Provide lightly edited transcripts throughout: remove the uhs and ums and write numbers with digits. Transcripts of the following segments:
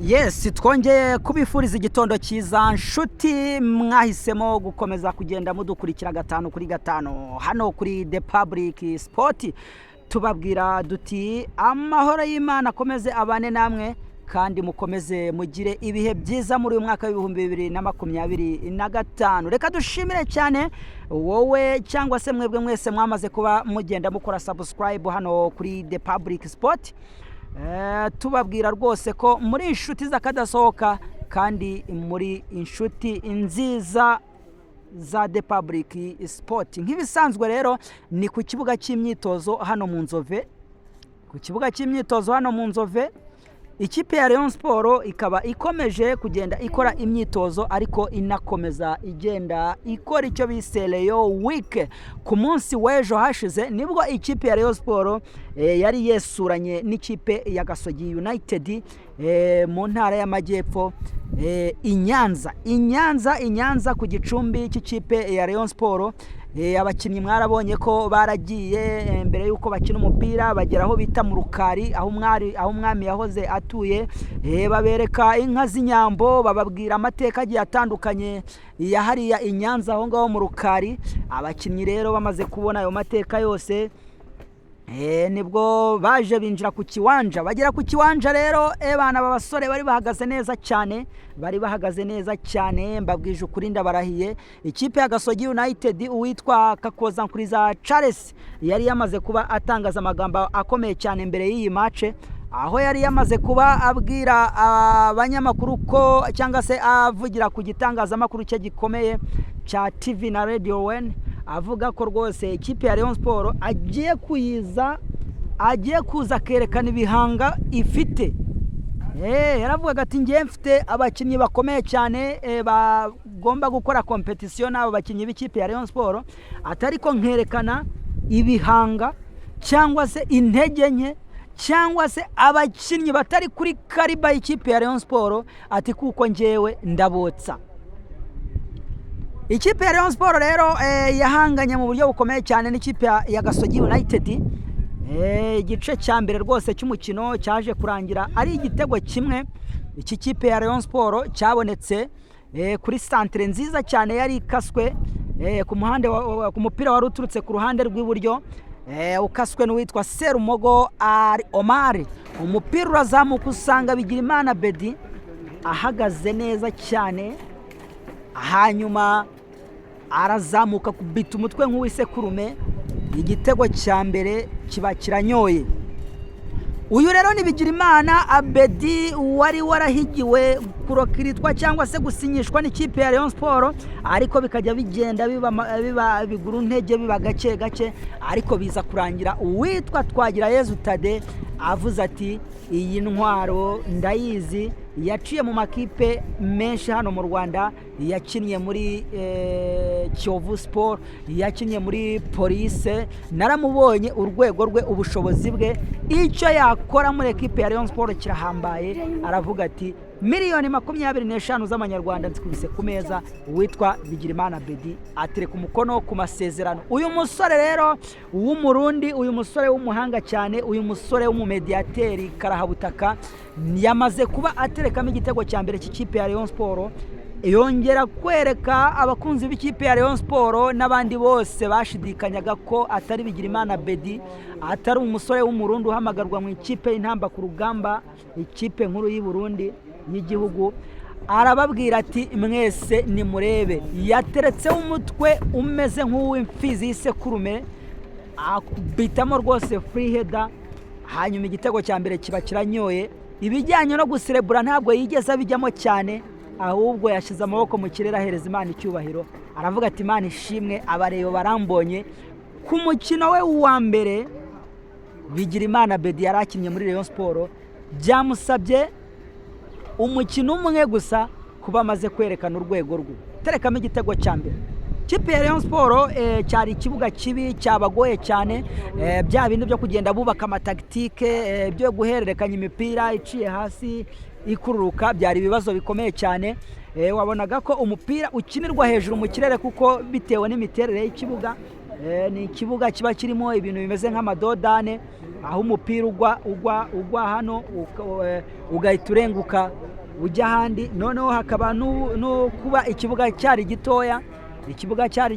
Yes, twongeye kubifuriza igitondo cyiza nshuti mwahisemo gukomeza kugenda mudukurikira gatanu kuri gatanu hano kuri The Public Sport. Tubabwira duti amahoro y'Imana akomeze abane namwe kandi mukomeze mugire ibihe byiza muri uyu mwaka w'ibihumbi 2025. Reka dushimire cyane wowe cyangwa se mwebwe mwese mwamaze kuba mugenda mukora subscribe hano kuri The Public Sport. Tubabwira rwose ko muri inshuti zakadasohoka kandi muri inshuti nziza za The Public Sport. Nk'ibisanzwe rero ni ku kibuga cy'imyitozo hano mu Nzove. Ku kibuga cy'imyitozo hano mu Nzove ikipe ya Rayon Sport ikaba ikomeje kugenda ikora imyitozo ariko inakomeza igenda ikora icyo bise Rayon Week. Ku munsi w'ejo hashize nibwo ikipe ya Rayon Sport yari yesuranye n'ikipe ya Gasogi United mu ntara y'Amajyepfo Inyanza ku gicumbi cy'ikipe ya Rayon Sport. Abakinnyi mwarabonye ko baragiye mbere yuko bakina umupira bagera aho bita mu Rukari aho umwami yahoze atuye, babereka inka z'inyambo, bababwira amateka agiye atandukanye ya hariya Inyanza aho ngaho mu Rukari. Abakinnyi rero bamaze kubona ayo mateka yose nibwo baje binjira ku kiwanja. Bagera ku kiwanja rero bana b'abasore bari bahagaze neza cyane, mbabwije ukuri ndabarahiye. Ikipe ya Gasogi United uwitwa Kakozankuriza Charles yari yamaze kuba atangaza amagambo akomeye cyane mbere y'iyi match, aho yari yamaze kuba abwira abanyamakuru ko cyangwa se avugira ku gitangazamakuru cye gikomeye cya TV na Radio 1, avuga ko rwose ikipe ya Rayon Sport agiye kuza kerekana ibihanga ifite. Yaravuga ati ngiye mfite abakinnyi bakomeye cyane bagomba gukora competition n'abo bakinnyi b'ikipe ya Rayon Sport, atari ko nkerekana ibihanga cyangwa se intege nke cyangwa se abakinnyi batari kuri kariba y'ikipe ya Rayon Sport, ati kuko ngewe ndabotsa. Ikipe ya Rayon Sport rero yahanganye mu buryo bukomeye cyane n'ikipe ya Gasogi United. Igice cya mbere rwose cy'umukino cyaje kurangira ari igitego kimwe. Iki kipe ya Rayon Sport cyabonetse kuri centre nziza cyane yari ikaswe ku mupira wari uturutse ku ruhande rw'iburyo, ukaswe n'uwitwa Serumogo Omar. Umupira urazamuka usanga Bigirimana Bedi ahagaze neza cyane, hanyuma arazamuka kubita umutwe nk'uwisekurume. Igitego cya mbere kiba kiranyoye. Uyu rero ni Bigirimana Abedi wari warahigiwe kurokiritwa cyangwa se gusinyishwa n'ikipe ya Rayon Sport, ariko bikajya bigenda biba biguru ntege biba gake gake, ariko biza kurangira uwitwa Twagirayezu Tade avuze ati iyi ntwaro ndayizi. Yaciye mu makipe menshi hano mu Rwanda, yakinnye muri Kiyovu Sport, yakinnye muri Police, naramubonye urwego rwe, ubushobozi bwe, icyo yakora muri ekipe ya Rayon Sport kirahambaye. Aravuga ati miliyoni 25 z'amanyarwanda nzikubise ku meza. Witwa Bigirimana Bedi atereka umukono ku masezerano. Uyu musore rero w'umurundi, uyu musore w'umuhanga cyane, uyu musore w'umumediateri karahabutaka, yamaze kuba aterekamo igitego cya mbere cy'ikipe ya Rayon Sport. Yongera kwereka abakunzi b'ikipe ya Rayon Sport n'abandi bose bashidikanyaga ko atari Bigirimana Bedi, atari umusore w'umurundi uhamagarwa mu ikipe y'intamba ku rugamba, ikipe nkuru y'u Burundi y'igihugu. Arababwira ati mwese nimurebe, yateretseho umutwe umeze nk'uw'imfizi y'isekurume, akubitamo rwose free header, hanyuma igitego cya mbere kiba kiranyoye. Ibijyanye no guserebura ntabwo yigeze abijyamo cyane, ahubwo yashize amaboko mu kirere ahereza Imana icyubahiro. Aravuga ati Imana ishimwe, abareyo barambonye. Ku mukino we wa mbere Bigirimana Bedi yarakinnye muri Rayon Sport, byamusabye umukino umwe gusa kuba amaze kwerekana urwego rwe, terekamo igitego cya mbere. Kipe ya Rayon Sport cyari ikibuga kibi cyabagoye cyane, bya bindi byo kugenda bubaka amataktike byo guhererekanya imipira iciye hasi ikururuka, byari ibibazo bikomeye cyane. Wabonaga ko umupira ukinirwa hejuru mu kirere kuko bitewe n'imiterere y'ikibuga, ni ikibuga kiba kirimo ibintu bimeze nk'amadodane, aho umupira ugwa hano ugahita urenguka ujya ahandi, noneho hakaba no kuba ikibuga cyari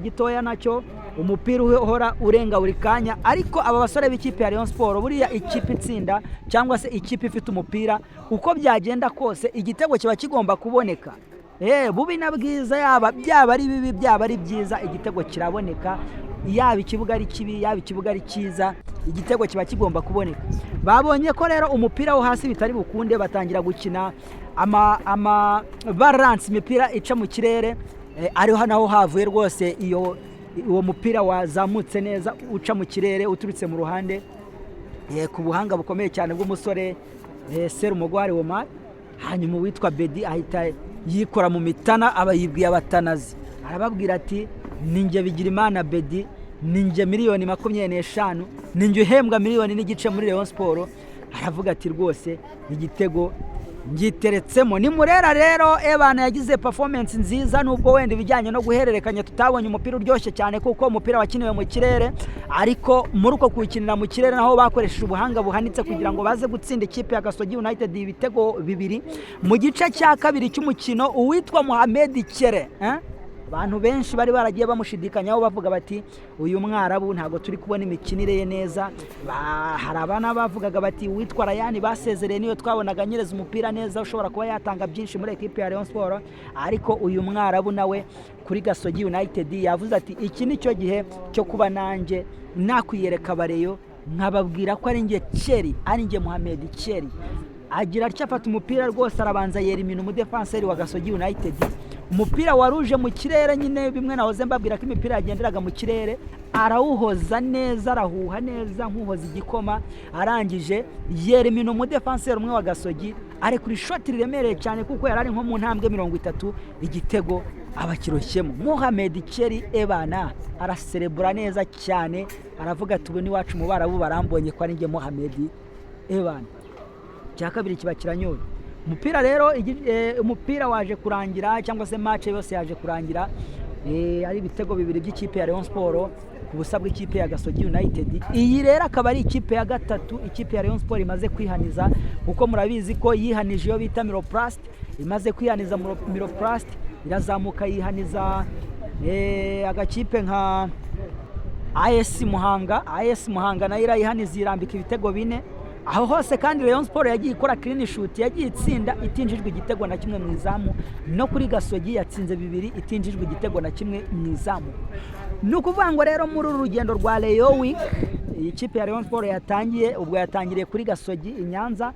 gitoya nacyo umupira uhora urenga buri kanya. Ariko aba basore b'ikipe ya Rayon Sport, buriya ikipe itsinda cyangwa se ikipe ifite umupira, uko byagenda kose igitego kiba kigomba kuboneka, bubi na bwiza, byaba ari bibi byaba ari byiza, igitego kiraboneka. Yaba ikibuga ari kibi yaba ikibuga ari cyiza, igitego kiba kigomba kuboneka. Babonye ko rero umupira wo hasi bitari bukunde, batangira gukina ama balance, imipira ica mu kirere, ariho naho havuye rwose uwo mupira wazamutse neza uca mu kirere uturutse mu ruhande, ku buhanga bukomeye cyane bw'umusore Serumugwari Omar. Hanyuma uwitwa Bedi ahita yikora mu mitana, aba yibwiye abatanazi, arababwira ati ninjye Bigirimana Bedi, ninjye miliyoni 25, ninjye uhembwa miliyoni n'igice muri Rayon Sport. Aravuga ati rwose igitego ngiteretsemo. Ni Murera rero ebana yagize performance nziza, nubwo wenda ibijyanye no guhererekanya tutabonye umupira uryoshye cyane kuko umupira wakiniwe mu kirere, ariko muri uko kuwukinira mu kirere naho bakoresheje ubuhanga buhanitse kugira ngo baze gutsinda ikipe ya Gasogi United ibitego 2 mu gice cya kabiri cy'umukino. Uwitwa Mohamed Kere, abantu benshi bari baragiye bamushidikanyaho bavuga bati uyu mwarabu ntago turi kubona imikinire ye neza. Hari abana bavugaga bati uwitwa Rayani basezereye niyo twabonaga nyereza umupira neza, ushobora kuba yatanga byinshi muri equipe ya Rayon Sport. Ariko uyu mwarabu nawe kuri Gasogi United yavuze ati iki nicyo gihe cyo kuba nanjye nakwiyereka Bareyo nkababwira ko ari nge Keri, ari nge Mohamed Keri. Agira atya afata umupira rwose arabanza yerimina umudefenseri wa Gasogi United, umupira waruje mu kirere nyine bimwe nahoze mbabwira ko imipira yagenderaga mu kirere, arawuhoza neza, arahuha neza nk'uhoza igikoma. Arangije yerimina umudefenseri umwe wa Gasogi, ari kuri shoti riremereye cyane kuko yari ari nko mu ntambwe 30, igitego abakiroshyemo. Mohamed Keri ebana araserebura neza cyane, aravuga ati ubu ni wacu mu Barabu barambonye ko ari nge Mohamed ebana. Cya kabiri kiba kiranyoye umupira rero. Umupira waje kurangira cyangwa se match yose yaje kurangira, ari ibitego 2 by'ikipe ya Rayon Sport ku busa bw'ikipe ya Gasogi United. Iyi rero akaba ari ikipe ya gatatu ikipe ya Rayon Sport imaze kwihaniza, kuko murabizi ko yihanije iyo bita Miroplast, imaze kwihaniza Miroplast irazamuka yihaniza agakipe nka AS Muhanga nayo irayihaniza irambika ibitego 4. Aho hose kandi Rayon Sport yagiye ikora clean shoot, yagiye itsinda itinjijwe igitego na kimwe mu izamu, no kuri Gasogi yatsinze 2 itinjijwe igitego na kimwe mu izamu. Nukuvuga ngo rero muri uru rugendo rwa Rayon Week ikipe ya Rayon Sport yatangiriye kuri Gasogi i Nyanza,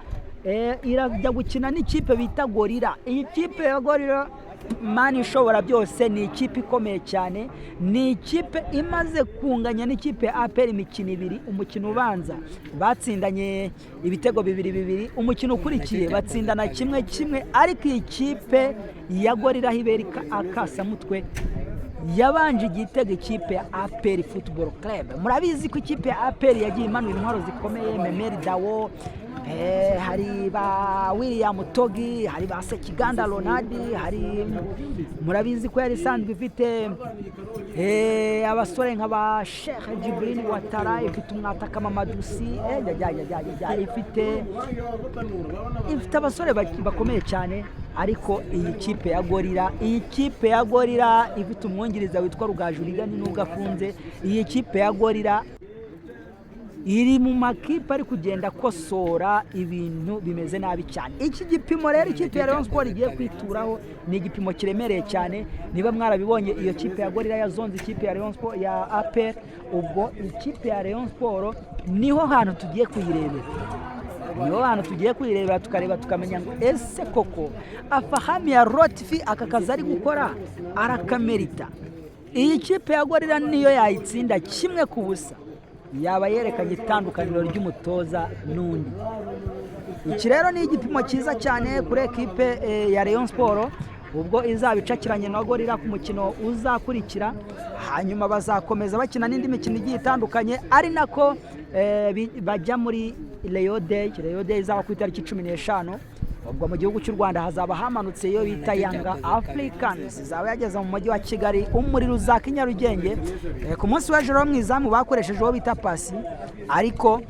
irajya gukina n'ikipe bita Gorilla. Iyi kipe ya Gorilla mani ishobora byose, ni ikipe ikomeye cyane, ni ikipe imaze kunganya n'ikipe ya APR imikino 2. Umukino ubanza batsindanye ibitego 2-2, umukino ukurikiye batsindana 1-1. Ariko iyi kipe ya Gorilla hiberika akasa mutwe yabanje igitego ikipe ya APR Football Club. Murabizi ko ikipe ya APR yagiye imanura intwaro zikomeye, Memeri Dawo, hari ba William Togi, hari ba Sekiganda Ronaldi, hari murabizi ko yari isanzwe ifite abasore nk'aba Sheikh Jibril Watara, ifite umwataka Mamadusi, ifite abasore bakomeye cyane. Ariko iyi kipe ya Gorilla ifite umwongereza witwa Rugajuriga nubwo afunze. Iyi kipe ya Gorilla iri mu makipe ari kugenda kosora ibintu bimeze nabi cyane. Iki gipimo rero ikipe ya Rayon Sport igiye kwituraho ni igipimo kiremereye cyane. Niba mwarabibonye iyo kipe ya Gorilla yazonze ikipe ya Rayon Sport ya APR, ubwo ikipe ya Rayon Sport niho hantu tugiye kuyirebera, tukareba tukamenya ngo ese koko Afahami ya Rotfi aka kazi ari gukora arakamerita. Iyi kipe ya Gorilla niyo yayitsinda 1-0, yaba yerekanye itandukaniro ry'umutoza n'undi. Iki rero ni igipimo cyiza cyane kuri ekipe ya Rayon Sport, ubwo izabicakiranye na Gorilla ku mukino uzakurikira. Hanyuma bazakomeza bakina n'indi mikino igiye itandukanye, ari nako bajya muri Rayon Day izaba ku itariki 15. Ubwo mu gihugu cy'u Rwanda hazaba hamanutse iyo bita Yanga Africans, izaba yageze mu mujyi wa Kigali, umuriro uzaka i Nyarugenge. Ku munsi w'ejo mwizamu bakoresheje uwo bita Pasi, ariko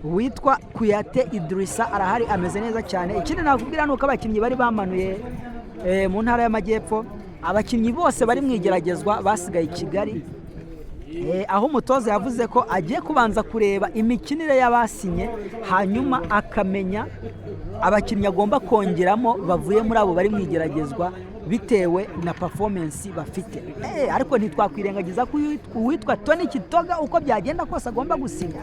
uwitwa Kuyate Idrissa arahari ameze neza cyane. Ikindi nakubwira nuko abakinnyi bari bamanuye mu ntara y'Amajyepfo, abakinnyi bose bari mu igeragezwa basigaye i Kigali, aho umutoza yavuze ko agiye kubanza kureba imikinire y'abasinye, hanyuma akamenya abakinnyi agomba kongeramo bavuye muri abo bari mu igeragezwa bitewe na performance bafite. Ariko ntitwakwirengagiza ko uwitwa Tony Kitoga uko byagenda kose agomba gusinya.